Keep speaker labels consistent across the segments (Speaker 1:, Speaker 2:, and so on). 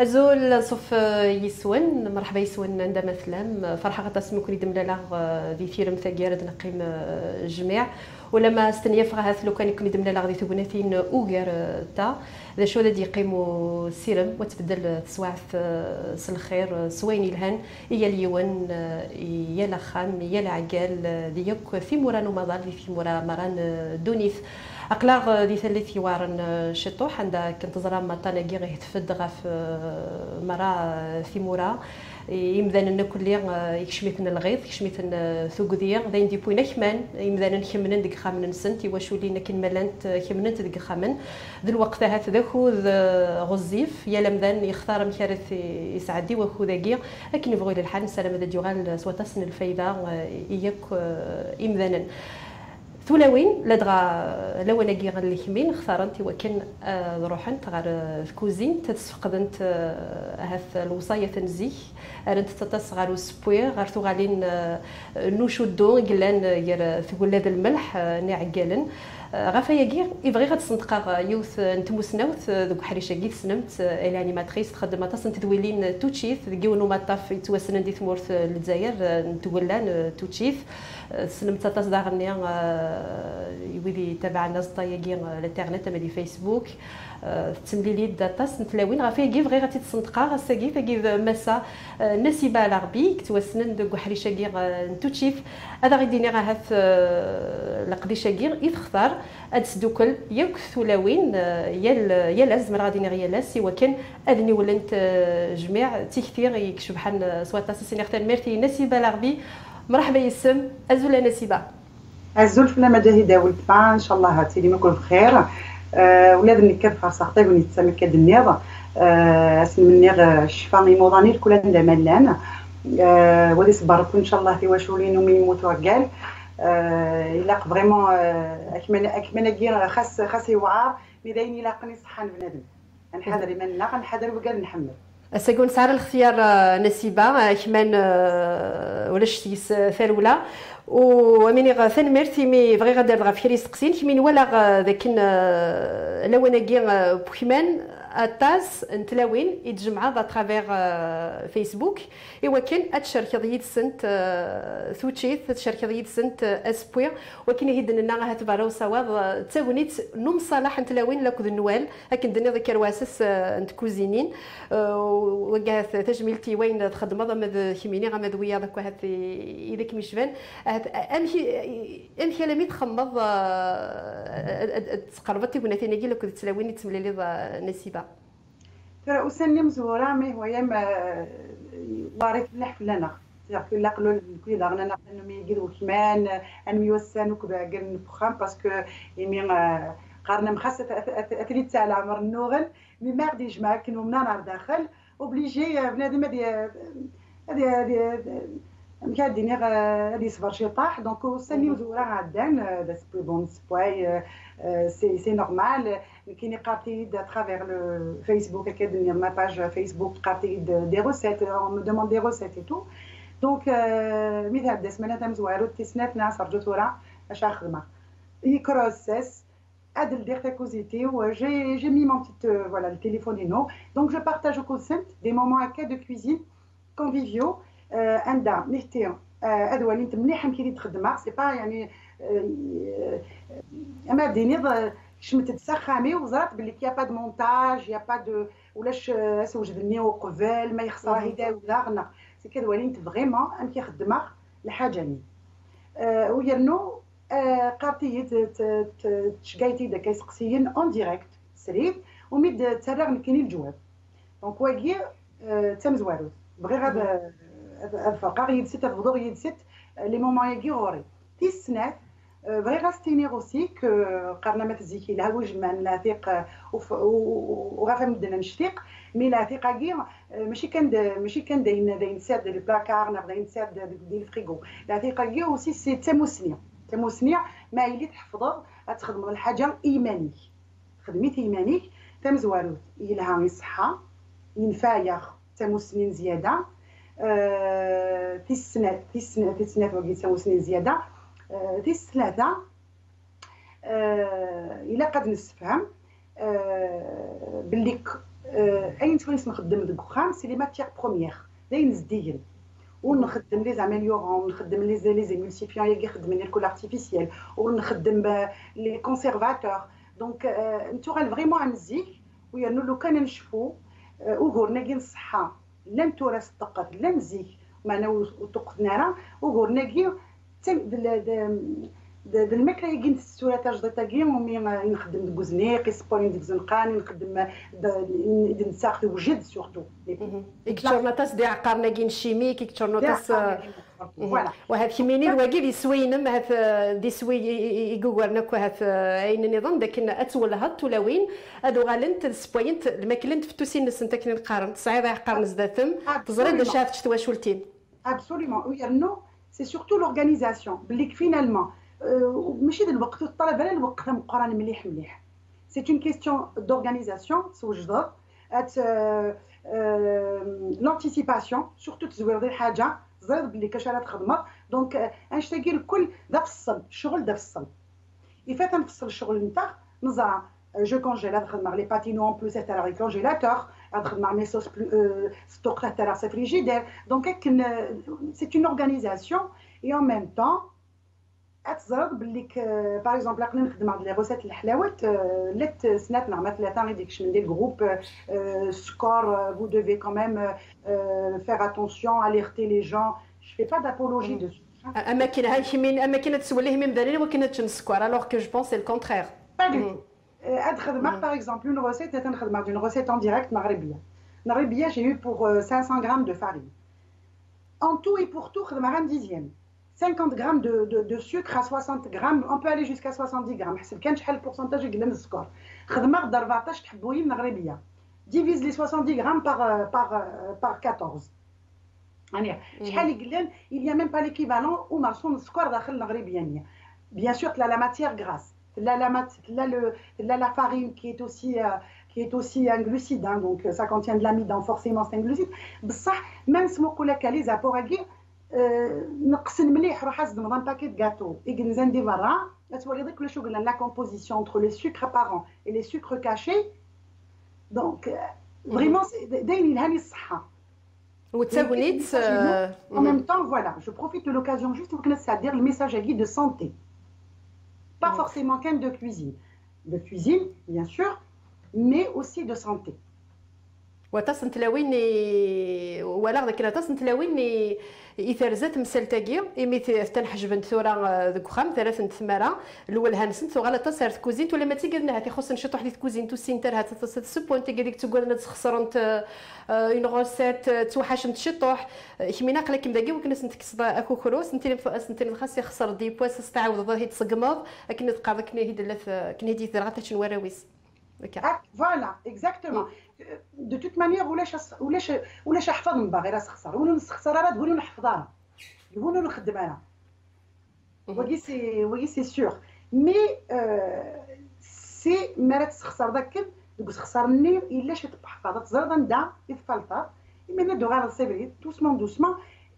Speaker 1: أزول صف يسون مرحبا يسون عندما ثلام فرحة غطاس مكوني دملالا ذي ثيرم ثاقيرد نقيم جميع ولما استنيا فغاها لو كان يكون دملالا غادي ثبناتين اوغير تا ذا شو ذا يقيموا سيرم وتبدل تسواعث الخير سوين الهن يا اليوان يا لخام يا العقال ديك في موران ومضال في مورا مران دونيث أقلاغ دي ثلاث يوارن شطوح عندها كنت زرا مطانا غير يتفد غاف مرا في مورا يمدان كل يكشميتنا الغيظ يكشميتنا ثوقذيا ذين دي بوينا خمان يمدان خمنن ديك خامن سنت يواشو لينا كن ملانت خمنن ديك خامن ذو الوقت هات ذاكو غزيف يا لمدان يختار مكارث يسعدي وخو ذاكي لكن يبغوا الى الحال سلام ذا جوغال سوا تسن الفايده اياك يمدانا ثلاوين لدغا لو انا كي غنلي كمين اختارنتي وكان روحنت غير الكوزين تتفقدنت هاث الوصايه تنزيح رنت تتصغر سبوير غير ثغالين نوشو دو قلان ير تقول هذا الملح نعقالن غافايا كي يبغي غتصنتقا يوث نتموسناوث دوك حريشه كي سنمت الانيماتريس تخدم تصن تدويلين توتشيث كيونو مطاف يتوسن دي ثمورث للجزائر نتولان توتشيث سنمت تصدع غنيا يولي تبع الناس طايقين الانترنت مالي فيسبوك تمليلي داتاس نتلاوين غافايا كي بغي غاتي تصنتقا غاساكي تاكي مسا نسيبه العربي كتوسنن دوك حريشه كي نتوتشيف هذا غيديني راه هاث لقديشه كي يتختار ادسدوكل ياك ثلاوين يا لازم راه غادي نغيا لاس وكان اذني ولنت جميع تيكثير يكشبحن سوا تاسيني اختار ميرتي نسيبه العربي مرحبا يسم ازول نسيبه
Speaker 2: ازول في مداهي داول تبع ان شاء الله هاتي لي يكون بخير ولادني كيف صاحبي وني تسمى كدنيض اسم منيغ الشفا يموضاني كل عند ملان ودي صبرك ان شاء الله في واشولين ومن يموتوا رجال الا فريمون اكمن كي خاص يوعر ميداين الا قني صحان بنادم نحضر من لا نحضر وقال نحمل
Speaker 1: سيكون سعر الاختيار نسيبه كمان ولاش تيس فاروله ومني غثن ميرتي مي فغي غادر غا فيري سقسين كمين ولا ذاك لو انا كي بوكمان التاس نتلاوين يتجمع ترافيغ فيسبوك ايوا كان اتشارك ضيد سنت ثوتشيث اتشارك ضيد سنت اسبوير ولكن يهدن لنا هات باراو سوا تاونيت نوم صلاح نتلاوين لاكو النوال لكن دنيا ذاك الواسس انت كوزينين وقعت تجميلتي وين تخدم هذا كيميني غا مدويه داك هات اذا مشفان امشي لمي تخمض تقربتي بناتي نجي لك تلاوين تملي لي نسيبه
Speaker 2: ترى اسني مزوره مي هو يم واريت مليح لنا يعني لا قالوا كي دارنا نحن مي يقدروا كمان ان ميوسن وكبا قال فخام باسكو يمي قارنا مخصص اثريت تاع العمر النوغل مي ما غادي يجمع كنو من نهار داخل اوبليجي بنادم هذه مكاديني غادي يصبر شي طاح دونك ساني مزوره عدان دا سبي بون سبواي سي نورمال كاين قارتي دا ترافير لو فيسبوك كادني ما باج فيسبوك قارتي دي روسيت اون مو دوموند دي روسيت اي تو دونك مثال دا سمانه تاع مزوارو تسنات ناس رجعت ورا اش خدمه يكروسس ادل دير تا كوزيتي و جي مي مون بتيت فوالا التليفونينو دونك جو بارطاج او كونسنت دي مومون هكا دو كويزين كونفيفيو عندها نحتي هذو اللي انت مليح كي تخدمها سي با يعني اما ديني شمت تسخامي وزرات بلي كيا با دو مونتاج يا با دو ولاش سوجدني وقبل ما يخسر هيدا ولا غنا سي كذا اللي انت فريمون انت خدمها لحاجه لي ويرنو قارتي تشقايتي دا كيسقسيين اون ديريكت سريت وميد تسرغ كاين الجواب دونك واكي تمزوارو بغي غاد الفقر يدسيت الفضور يدسيت لي مومون يجي غوري تيسنات بغي غاستينيغ اوسي كو قرنا ما تزيكي لها وجمان لا ثيق وغافا مدنا نشتيق مي لا ثيق كي ماشي كان داين ساد لي بلاكار داين ساد ديال الفريغو لا ثيق كي اوسي سي تموسنيا ما يلي تحفظ تخدم الحاجه ايمانيك خدميت ايمانيك تمزوارو يلها يصحى ينفايخ تموسنين زياده تيسنات وقيت سنين زياده تيس ثلاثه الا قد نستفهم باللي اين شويه نخدم الدخان سي لي ماتيير بروميير داين زديل ونخدم لي زاميليورون ونخدم لي زيمولسيفيون اللي خدمين الكول ارتيفيسيال ونخدم لي كونسيرفاتور دونك نتوغال فريمون نزيك ويانو لو كان نشفو وغورنا كي الصحه لا نتورس الطاقه لا نزيك معنا وتقدنا وغورنا كي الماكله اللي قلت السوره تاع جديده كي ومي نخدم دوزنيق سبورين ديك زنقان نخدم نساخ وجد سورتو
Speaker 1: اكتورناتاس دي عقارنا كاين شيميك اكتورناتاس وهذا كيميني الواقي اللي سوينم هذا دي سوي يقورنا كو هذا عين نظام داك اتولها التلاوين هادو غالنت سبوينت الماكله تفتوسين نس انت كاين قارن تصعيد عقار نزداتم تزرد شافت شتواشولتين
Speaker 2: ابسوليومون وي نو سي سورتو لورغانيزاسيون بلي فينالمون ماشي د الوقت الطلب على الوقت مقارن مليح مليح سي اون كيستيون دورغانيزاسيون توجد لانتيسيباسيون سورتو تزوير ديال حاجه زرد بلي كاش تخدمها دونك انشتاقي الكل دا فصل الشغل دا فصل يفات نفصل الشغل نتاع نزرع جو كونجيل نخدم مع لي باتينو ان بلوس تاع لي كونجيلاتور نخدم مع مي صوص ستوك تاع سي فريجيدير دونك سي اون اورغانيزاسيون اي ان ميم طون اتزرد باللي باغ اكزومبل كنا نخدم على لي روسيت الحلاوات لات سنات نعمل ثلاثه غير ديك من دي جروب سكور vous devez quand même faire attention alerter les gens je fais pas d'apologie dessus
Speaker 1: اماكن هاي من اماكن تسولي هم دليل وكنا تنسكور alors que je pense c'est le contraire
Speaker 2: pas du tout ادخدم باغ اكزومبل une recette تنخدم d'une recette en direct مغربيه j'ai eu pour 500 grammes de farine en tout et pour tout خدم على 1 dixième 50 grammes de sucre à 60 grammes, on peut aller jusqu'à 70 grammes. C'est quel pourcentage de sucre. خدمة 14 حبوية مغربية. Divise les 70 grammes par 14. يعني شحال يقلن il y a même pas l'équivalent ou مرسوم السكر داخل المغربية. Bien sûr que la matière grasse. La farine qui est aussi un glucide, hein, donc ça contient de l'amidon, forcément c'est un glucide. بصح même سموكو لك les apports نقسم مليح روح ازدم dans باكيت gâteau et نزندي برا تولي ديك كل شو قلنا la composition entre les sucres apparents et les sucres cachés donc vraiment دايرين لهاني الصحه
Speaker 1: وتساونيت
Speaker 2: en même temps voilà je profite de l'occasion juste pour que ça dire le message à guide de santé pas forcément qu'un de cuisine bien sûr mais aussi de santé
Speaker 1: وتصن تلاويني ولا غدا كنا تصن تلاويني إثارزات مسلتاقي إمي تنحجب ثورة ذوك خام ثلاثة ثمارة الأول هانسن ثو غالا تصير كوزين ولا ما تيقدنا هاتي خصنا نشطو حديث كوزين تو سينتر هات تسب وانت قالك تقول أنا تخسرنت اون غوسيت توحش نتشطوح كمينا قلك مداقي وكناس نتكسب اكو كروس نتي خاص يخسر دي بواس استعاوض ظهر تسقمض لكن تقاض كنا هي دلات كنا هي ثلاثة شنو وراويس
Speaker 2: Voilà, exactement. De toute manière, ولاش احفظ من باغي راس خسر ولو نسخسر راه تقولوا نحفظها يقولوا نخدم انا وي سي سور مي سي ما تسخسر داك دوك تخسرني الا شي تحفظ تزرد ندا يتفلتر مي ندو غير الصبري دوسمون دوسمون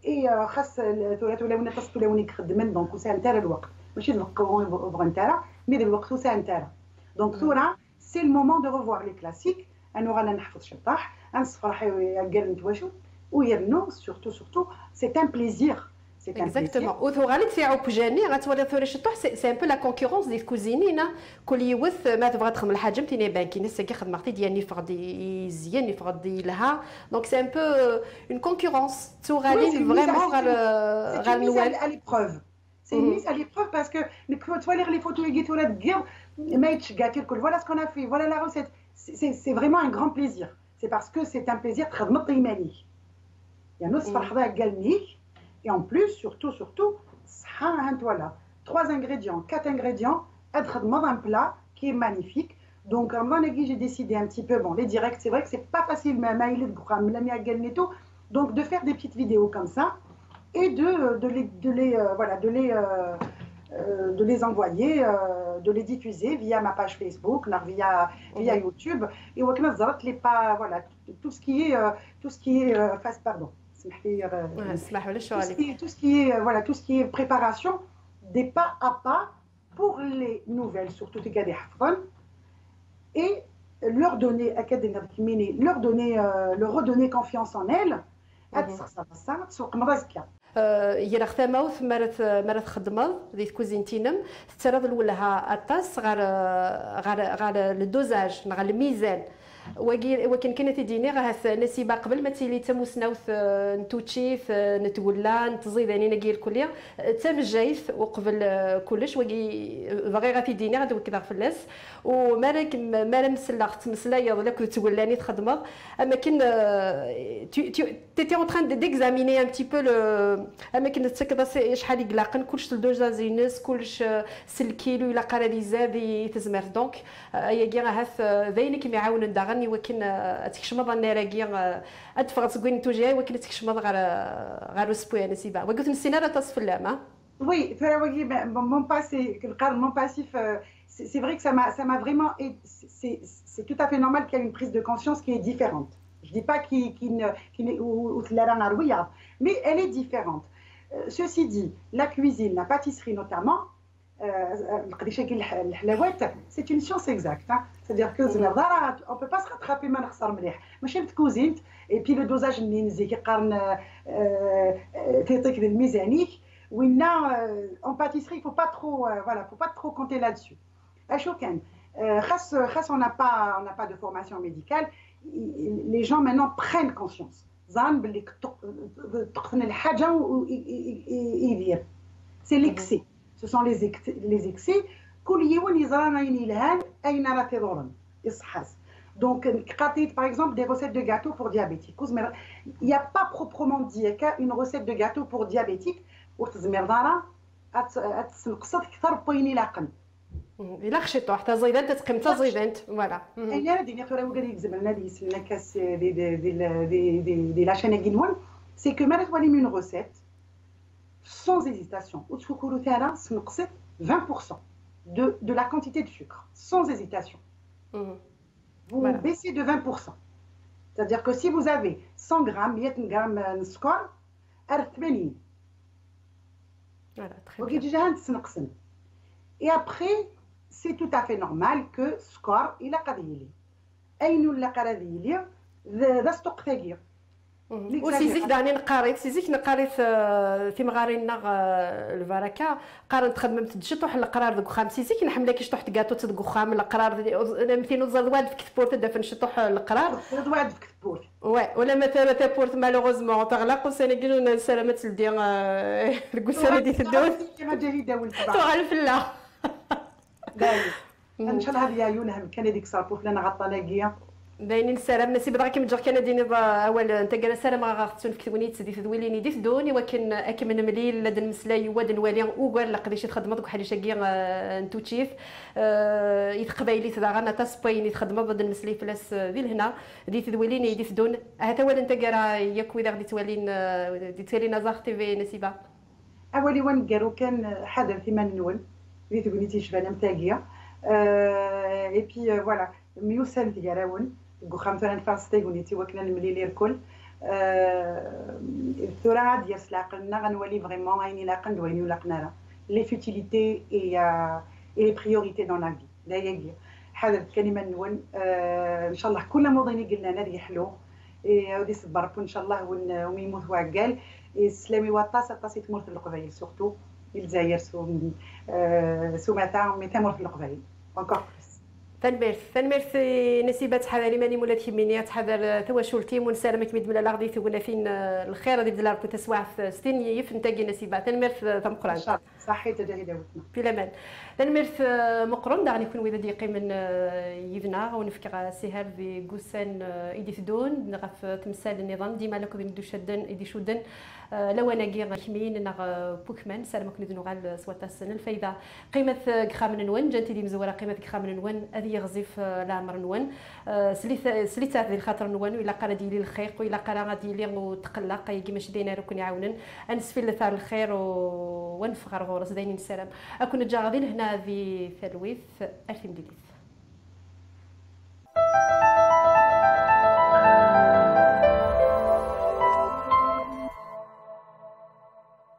Speaker 2: اي خاص ولا تصطلوني خدمن دونك وسا نتاع الوقت ماشي الوقت بغا نتاع مي الوقت وسا نتاع دونك ثورة c'est le moment de revoir les classiques انا غالا نحفظ شطاح نصفرح قال نتواشو ويرنو surtout c'est un plaisir
Speaker 1: exactement وثو غالي تفيعو بجاني غتولي ثوري شطوح سي ان بو لا كونكورونس ديال الكوزينين كل يوث ما تبغى تخدم الحاجه متيني بانكي ناس كي خدمتي ديالني فغدي يزيان يفغدي لها دونك سي ان بو اون كونكورونس تو غالي فريمون غال نوال
Speaker 2: à l'épreuve c'est une mise à l'épreuve parce que tu vois les photos et la guerre voilà ce qu'on a fait voilà la recette c'est vraiment un grand plaisir c'est parce que c'est un plaisir très مطيماني يعني نصفر حدا قالنيك et en plus surtout صحة voilà 3 ingrédients 4 ingrédients ادخدم un plat qui est magnifique donc j'ai décidé un petit peu bon les directs c'est vrai que c'est pas facile mais il est donc de faire des petites vidéos comme ça et de les envoyer, de les diffuser via ma page Facebook, via YouTube. Et voilà, tout ce qui est face, pardon, tout ce qui est préparation des pas à pas pour les nouvelles, surtout les gars des hafron. Et leur donner leur donner leur redonner confiance en elles.
Speaker 1: يرا ختاموث مرات خدمه ذي كوزينتينم ترى لولها الطاس غير الدوزاج غير الميزان ولكن كانت تديني راه نسيبه قبل ما تيلي تموسناوث نتوتشيف نتولى نتزيد يعني نقيل كليا تم الجايث وقبل كلش باغي غا تيديني غادي كذا فلاس ومالك ما مسلاخ مسلايا ولا كنت تولاني تخدمه اما كن تيتي اون تران ديكزاميني ان بتي بو اما كن تكذا شحال يقلاقن كلش دوجا زينس كلش سلكيلو الا قرا زادي تزمر دونك يا كي هاث ذينك يعاون الدغن ولكن تكشمض النراكي ادفغت كوين توجي ولكن تكشمض غير سبوي نسيبا وقلت نسينا راه تصف اللام
Speaker 2: Oui, mon passé, mon passif, c'est vrai que ça m'a vraiment. C'est tout à fait normal qu'il y ait une prise de conscience qui est différente. Je ne dis pas mais elle est différente. Ceci dit, la cuisine, la pâtisserie notamment, c'est une science exacte. Hein. C'est-à-dire que on ne peut pas se rattraper et puis le dosage en pâtisserie, il ne faut pas trop compter là-dessus. On n'a pas de formation médicale. Les gens maintenant prennent conscience. C'est l'excès. Ce sont les excès. Donc, par exemple, des recettes de gâteaux pour diabétiques. Il n'y a pas proprement dit une recette de gâteau pour diabétiques.
Speaker 1: إلا خشيتو حتى زيدان تتقيم حتى زيدان فوالا
Speaker 2: هي ديني خرا وقال يكزبنا لي سنا كاس دي لا شين كينون سي كو مرات ولي من recette sans hésitation وتفكروا تاعنا نقصت 20% de la quantité de sucre sans hésitation. Vous baissez de 20%. C'est-à-dire que si vous avez 100 grammes 100 grammes de sucre راه 80. Voilà, très bien. Et après, c'est tout à fait normal que score il a قضيه اين ولا قضيه ذا ستوق ثقيل
Speaker 1: وسيزيك داني نقاريت في مغارينا البركه قارنت خدمت تجي طوح القرار ذوك خام سيزيك نحمل كيش طوح كاطو تدغ خام القرار مثلا زواد في كتبورت دافن شطوح القرار
Speaker 2: زواد في كتبورت
Speaker 1: ولا مثلا بورت مالوغوزمون تغلق وسنقول سلامات لدي الكسانه دي تدون
Speaker 2: كما جاي داول
Speaker 1: تعرف لا
Speaker 2: ان شاء الله هذه عيونها كان هذيك صابوف لنا غطالاقيه
Speaker 1: باينين السلام نسيب دغا كي متجر كان ديني اول انت قال السلام غاختون في كتونيت سدي تدويليني دي تدوني ولكن اكمن مليل لدن المسلاي ود نوالي وقال لا قديش تخدم دوك حاجه شاكي نتوتشيف يتقبايلي تدغا تاسبايني تخدم ضد المسلاي فلاس ذي لهنا دي تدويليني دي تدون هذا ولا انت قال ياك ويدا غادي تولين دي تيرينا زاخ تي في نسيبه
Speaker 2: اولي وين قالوا كان حدا في منول دي تبنيتي شبانه متاقيه اي بي فوالا ميوسن تيراون غوخام مثلا فاستي ونيتي وكنا نملي الكل الثرى ديال سلاقنا غنولي فريمون عيني لاقن دويني لاقنا لي فوتيليتي اي لي بريوريتي دون لا في لا يجي حاضر الكلمه نون ان شاء الله كل موضوعين قلنا لنا يحلو ودي صبر ان شاء الله ويموت وعقال السلامي وطاس طاسي تمر في القبايل سورتو الجزائر سو متاع متامر في القبايل encore
Speaker 1: تنميرث نسيبات حذر ماني مولا تيمينيا تحذر تواشلتي ونسالمك ميد ملا لاغدي تقولنا فين الخير غادي بدلا ربي تسواع في ستين يف نتاقي نسيبات تنميرث ثم قران
Speaker 2: صحيح تجاهي داوتنا
Speaker 1: في الامان تنميرث مقرون داغني يكون ويدا ديقي من يفنا ونفكر سهر بقوسان ايدي ثدون نغف تمثال النظام ديما لكم يدو شدن ايدي شدن لو انا غير كمين نغ بوكمان سلامك ندنو غال سواتا السنه الفايده قيمه خامن نون جنتي دي مزوره قيمه خامن نون هذه يغزف لامر نون سليتات ذي الخاطر نون ولا قرا ديالي الخير ولا قرا غادي لي وتقلق يجي ماشي دينا ركن يعاونن انسفل لثار الخير ونفخر غورس داينين السلام اكون جا غادي لهنا في ثلويث الف مديليث